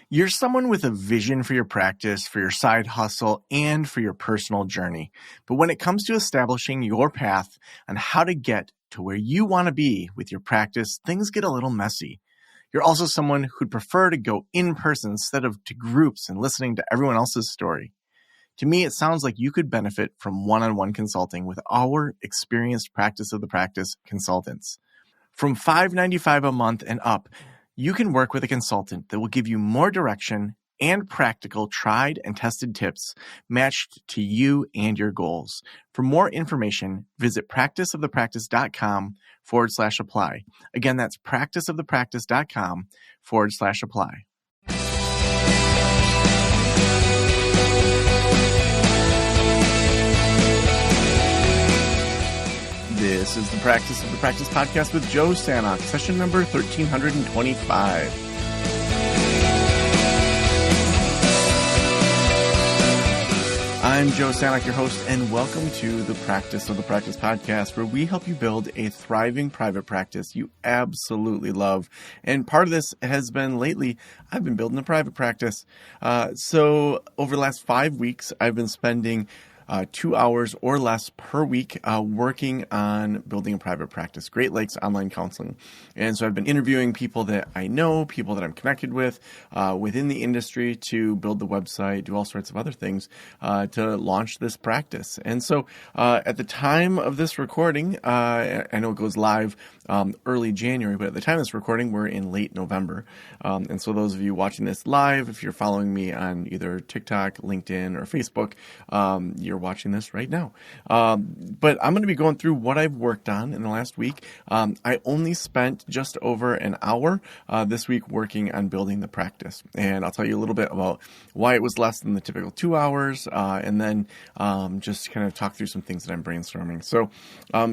You're someone with a vision for your practice, for your side hustle, and for your personal journey. But when it comes to establishing your path on how to get to where you want to be with your practice, things get a little messy. You're also someone who'd prefer to go in person instead of to groups and listening to everyone else's story. To me, it sounds like you could benefit from one-on-one consulting with our experienced Practice of the Practice consultants. From $5.95 a month and up, you can work with a consultant that will give you more direction and practical tried and tested tips matched to you and your goals. For more information, visit practiceofthepractice.com/apply. Again, that's practiceofthepractice.com/apply. This is the Practice of the Practice podcast with Joe Sanok, session number 1325. I'm Joe Sanok, your host, and welcome to the Practice of the Practice podcast, where we help you build a thriving private practice you absolutely love. And part of this has been lately, I've been building a private practice. So over the last 5 weeks, I've been spending 2 hours or less per week working on building a private practice, Great Lakes Online Counseling. And so I've been interviewing people that I know, people that I'm connected with within the industry to build the website, do all sorts of other things to launch this practice. And so at the time of this recording, I know it goes live early January, but at the time of this recording, we're in late November. And so those of you watching this live, if you're following me on either TikTok, LinkedIn, or Facebook, you're watching this right now. But I'm going to be going through what I've worked on in the last week. I only spent just over an hour this week working on building the practice. And I'll tell you a little bit about why it was less than the typical 2 hours, and then just kind of talk through some things that I'm brainstorming. So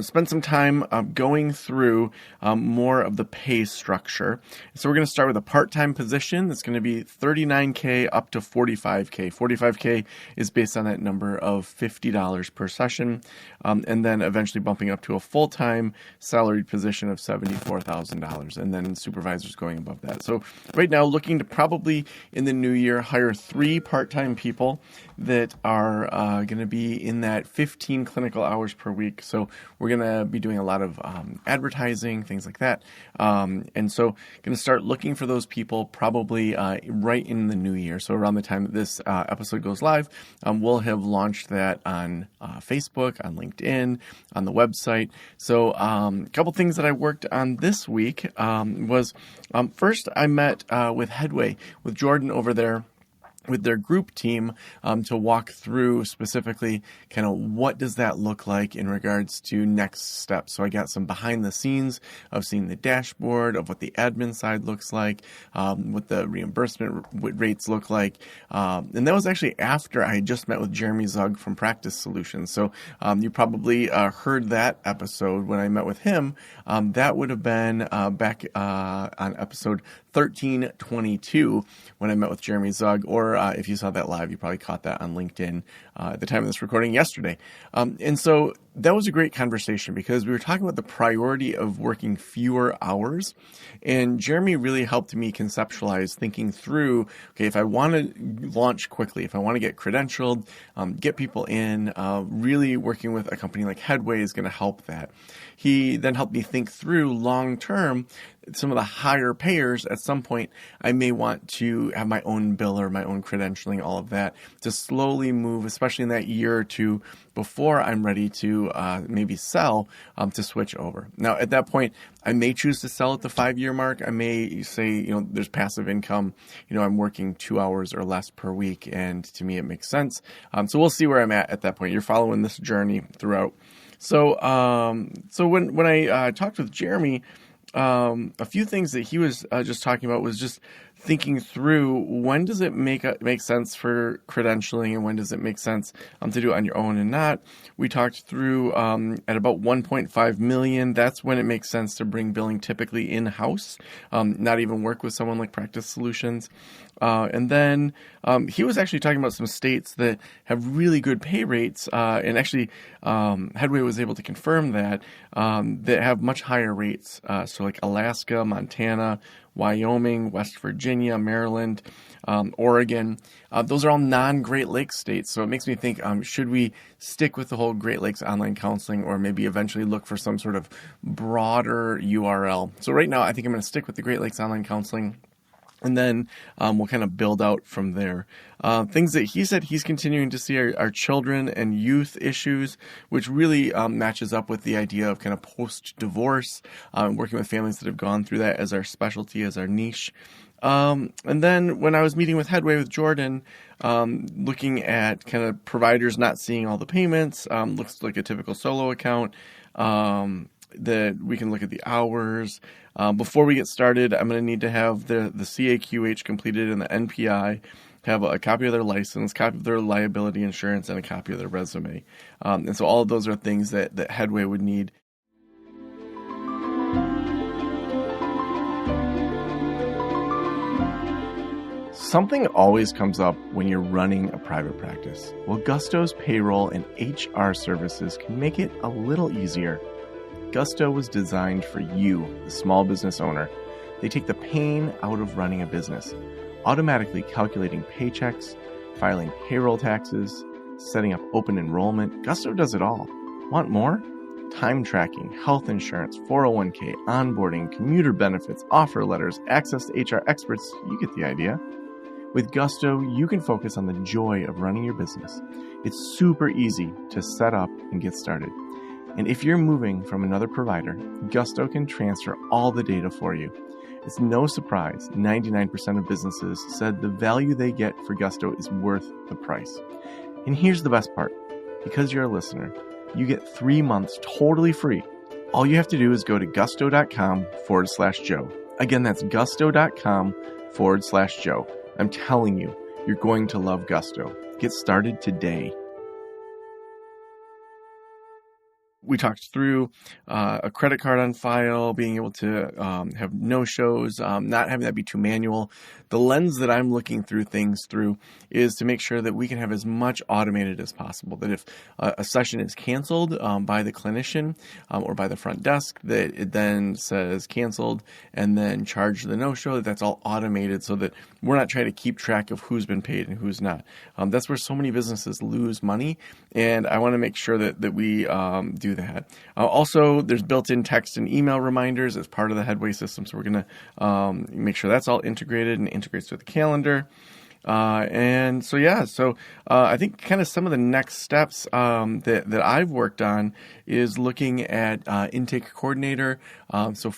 spend some time going through more of the pay structure. So we're going to start with a part-time position that's going to be $39K up to $45K. $45K is based on that number of $50 per session, and then eventually bumping up to a full-time salaried position of $74,000, and then supervisors going above that. So right now, looking to probably in the new year hire 3 part-time people that are going to be in that 15 clinical hours per week. So we're going to be doing a lot of advertising, things like that. And so going to start looking for those people probably right in the new year. So around the time that this episode goes live, we'll have launched that on Facebook, on LinkedIn, on the website. So a couple things that I worked on this week was first I met with Headway, with Jordan over there, with their group team to walk through specifically kind of what does that look like in regards to next steps. So I got some behind the scenes of seeing the dashboard, of what the admin side looks like, what the reimbursement rates look like. And that was actually after I had just met with Jeremy Zug from Practice Solutions. So you probably heard that episode when I met with him. That would have been back on episode 1322 when I met with Jeremy Zug, or if you saw that live, you probably caught that on LinkedIn at the time of this recording yesterday. And so that was a great conversation because we were talking about the priority of working fewer hours. And Jeremy really helped me conceptualize thinking through, okay, if I want to launch quickly, if I want to get credentialed, get people in, really working with a company like Headway is going to help that. He then helped me think through long-term some of the higher payers. At some point, I may want to have my own biller, my own credentialing, all of that, to slowly move, especially in that year or two before I'm ready to maybe sell, to switch over. Now, at that point, I may choose to sell at the 5-year mark. I may say, there's passive income. I'm working 2 hours or less per week, and to me, it makes sense. So we'll see where I'm at that point. You're following this journey throughout. So when I talked with Jeremy, a few things that he was just talking about was just thinking through when does it make sense for credentialing and when does it make sense to do it on your own and not. We talked through at about 1.5 million. That's when it makes sense to bring billing typically in-house, not even work with someone like Practice Solutions. And then he was actually talking about some states that have really good pay rates, and actually Headway was able to confirm that have much higher rates. So like Alaska, Montana, Wyoming, West Virginia, Maryland, Oregon. Those are all non-Great Lakes states. So it makes me think, should we stick with the whole Great Lakes online counseling, or maybe eventually look for some sort of broader URL? So right now, I think I'm going to stick with the Great Lakes online counseling. And then we'll kind of build out from there. Things that he said he's continuing to see are children and youth issues, which really matches up with the idea of kind of post-divorce, working with families that have gone through that as our specialty, as our niche. And then when I was meeting with Headway with Jordan, looking at kind of providers not seeing all the payments, looks like a typical solo account, that we can look at the hours. Before we get started, I'm going to need to have the CAQH completed and the NPI, have a copy of their license, copy of their liability insurance, and a copy of their resume. And so all of those are things that Headway would need. Something always comes up when you're running a private practice. Well, Gusto's payroll and HR services can make it a little easier. Gusto was designed for you, the small business owner. They take the pain out of running a business, automatically calculating paychecks, filing payroll taxes, setting up open enrollment. Gusto does it all. Want more? Time tracking, health insurance, 401k, onboarding, commuter benefits, offer letters, access to HR experts. You get the idea. With Gusto, you can focus on the joy of running your business. It's super easy to set up and get started. And if you're moving from another provider, Gusto can transfer all the data for you. It's no surprise 99% of businesses said the value they get for Gusto is worth the price. And here's the best part. Because you're a listener, you get 3 months totally free. All you have to do is go to gusto.com/Joe. Again, that's gusto.com/Joe. I'm telling you, you're going to love Gusto. Get started today. We talked through a credit card on file, being able to have no-shows, not having that be too manual. The lens that I'm looking through things through is to make sure that we can have as much automated as possible. That if a session is canceled by the clinician or by the front desk, that it then says canceled and then charge the no-show, that's all automated so that we're not trying to keep track of who's been paid and who's not. That's where so many businesses lose money, and I want to make sure that we do that. Also, there's built-in text and email reminders as part of the Headway system, so we're going to make sure that's all integrated and integrates with the calendar. I think kind of some of the next steps that I've worked on is looking at intake coordinator. So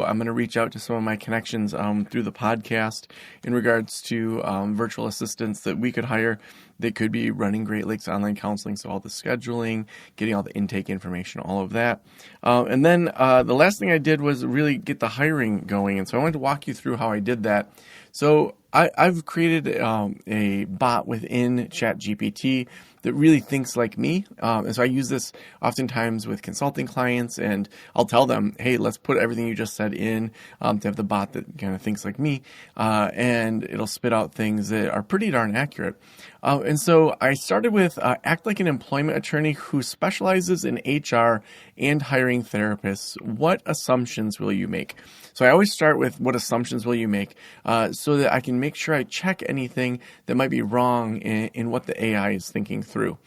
I'm going to reach out to some of my connections through the podcast in regards to virtual assistants that we could hire. They could be running Great Lakes Online Counseling, so all the scheduling, getting all the intake information, all of that. And then the last thing I did was really get the hiring going. And so I wanted to walk you through how I did that. So I've created a bot within ChatGPT that really thinks like me. And so I use this oftentimes with consulting clients, and I'll tell them, hey, let's put everything you just said in to have the bot that kind of thinks like me. And it'll spit out things that are pretty darn accurate. And so I started with act like an employment attorney who specializes in HR and hiring therapists. What assumptions will you make? So I always start with what assumptions will you make so that I can make sure I check anything that might be wrong in what the AI is thinking through.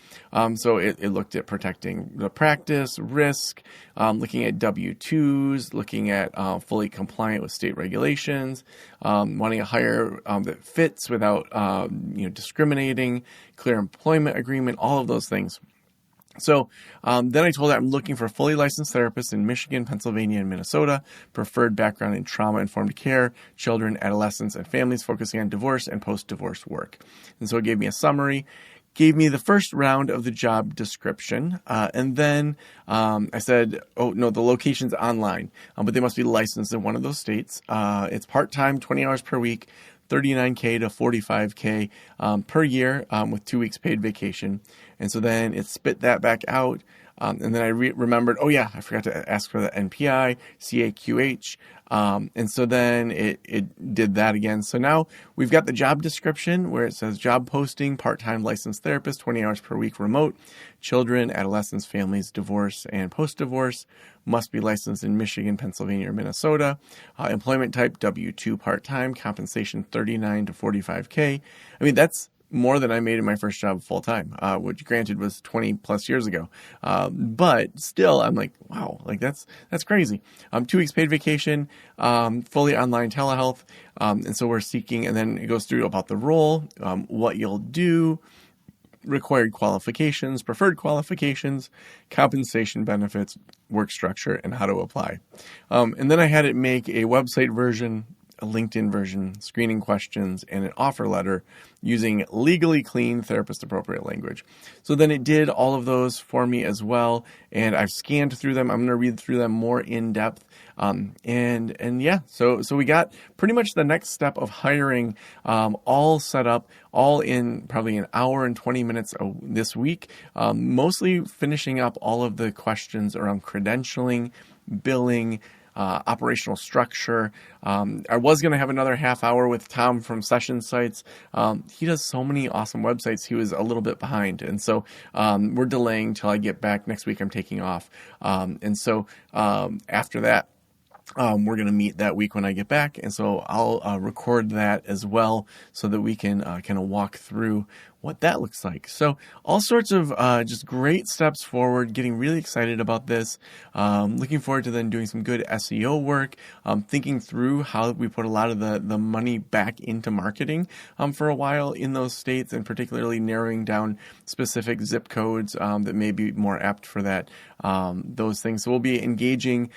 So it looked at protecting the practice, risk, looking at W-2s, looking at fully compliant with state regulations, wanting a hire that fits without discriminating, clear employment agreement, all of those things. So then I told her I'm looking for fully licensed therapists in Michigan, Pennsylvania, and Minnesota, preferred background in trauma-informed care, children, adolescents, and families focusing on divorce and post-divorce work. And so it gave me a summary, gave me the first round of the job description, and then I said, oh, no, the location's online, but they must be licensed in one of those states. It's part-time, 20 hours per week, $39K to $45K per year with 2 weeks paid vacation. And so then it spit that back out. And then I remembered, oh yeah, I forgot to ask for the NPI, CAQH. And so then it did that again. So now we've got the job description where it says job posting, part-time licensed therapist, 20 hours per week remote, children, adolescents, families, divorce, and post-divorce, must be licensed in Michigan, Pennsylvania, or Minnesota. Employment type, W-2 part-time, compensation 39 to 45K. I mean, that's more than I made in my first job full time, which granted was 20 plus years ago. But still, I'm like, wow, like that's crazy. 2 weeks paid vacation, fully online telehealth. And so we're seeking, and then it goes through about the role, what you'll do, required qualifications, preferred qualifications, compensation benefits, work structure, and how to apply. And then I had it make a website version, a LinkedIn version, screening questions, and an offer letter using legally clean, therapist-appropriate language. So then it did all of those for me as well, and I've scanned through them. I'm going to read through them more in depth. And yeah, so we got pretty much the next step of hiring all set up, all in probably an hour and 20 minutes this week, mostly finishing up all of the questions around credentialing, billing, operational structure. I was going to have another half hour with Tom from Session Sites. He does so many awesome websites. He was a little bit behind. And so we're delaying till I get back. Next week I'm taking off. And so after that, we're going to meet that week when I get back. And so I'll record that as well so that we can kind of walk through what that looks like. So all sorts of just great steps forward, getting really excited about this. Looking forward to then doing some good SEO work, thinking through how we put a lot of the money back into marketing for a while in those states, and particularly narrowing down specific zip codes that may be more apt for that. Those things. So we'll be engaging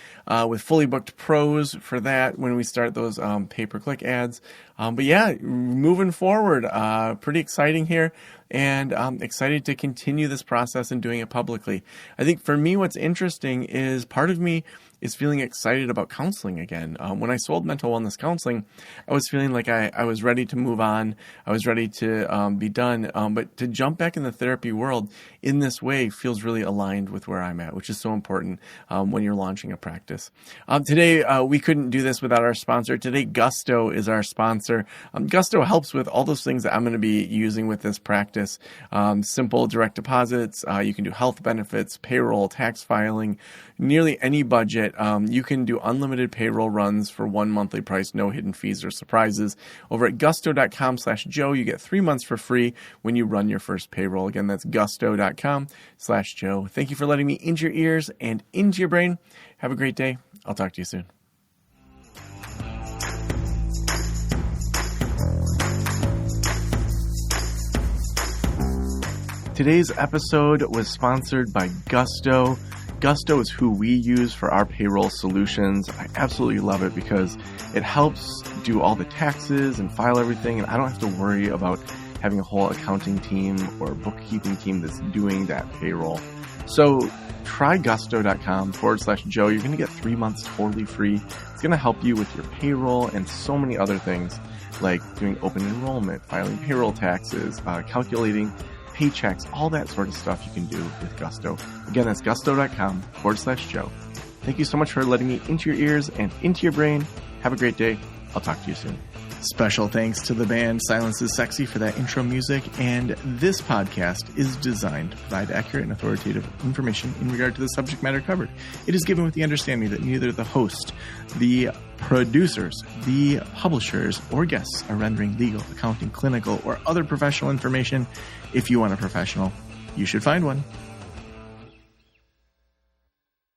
with Fully Booked Pros for that when we start those pay-per-click ads. But yeah, moving forward, pretty exciting here, and I'm excited to continue this process and doing it publicly. I think for me, what's interesting is part of me is feeling excited about counseling again. When I sold mental wellness counseling, I was feeling like I was ready to move on. I was ready to be done. But to jump back in the therapy world in this way feels really aligned with where I'm at, which is so important when you're launching a practice. Today, we couldn't do this without our sponsor. Today, Gusto is our sponsor. Gusto helps with all those things that I'm going to be using with this practice. Simple direct deposits. You can do health benefits, payroll, tax filing, nearly any budget. You can do unlimited payroll runs for one monthly price, no hidden fees or surprises. Over at gusto.com/Joe, you get 3 months for free when you run your first payroll. Again, that's gusto.com/Joe. Thank you for letting me into your ears and into your brain. Have a great day. I'll talk to you soon. Today's episode was sponsored by Gusto. Gusto is who we use for our payroll solutions. I absolutely love it because it helps do all the taxes and file everything, and I don't have to worry about having a whole accounting team or bookkeeping team that's doing that payroll. So try gusto.com/Joe. You're going to get 3 months totally free. It's going to help you with your payroll and so many other things like doing open enrollment, filing payroll taxes, calculating paychecks, all that sort of stuff you can do with Gusto. Again, that's gusto.com/Joe. Thank you so much for letting me into your ears and into your brain. Have a great day. I'll talk to you soon. Special thanks to the band Silence is Sexy for that intro music, and this podcast is designed to provide accurate and authoritative information in regard to the subject matter covered. It is given with the understanding that neither the host, the producers, the publishers, or guests are rendering legal, accounting, clinical, or other professional information. If you want a professional, you should find one.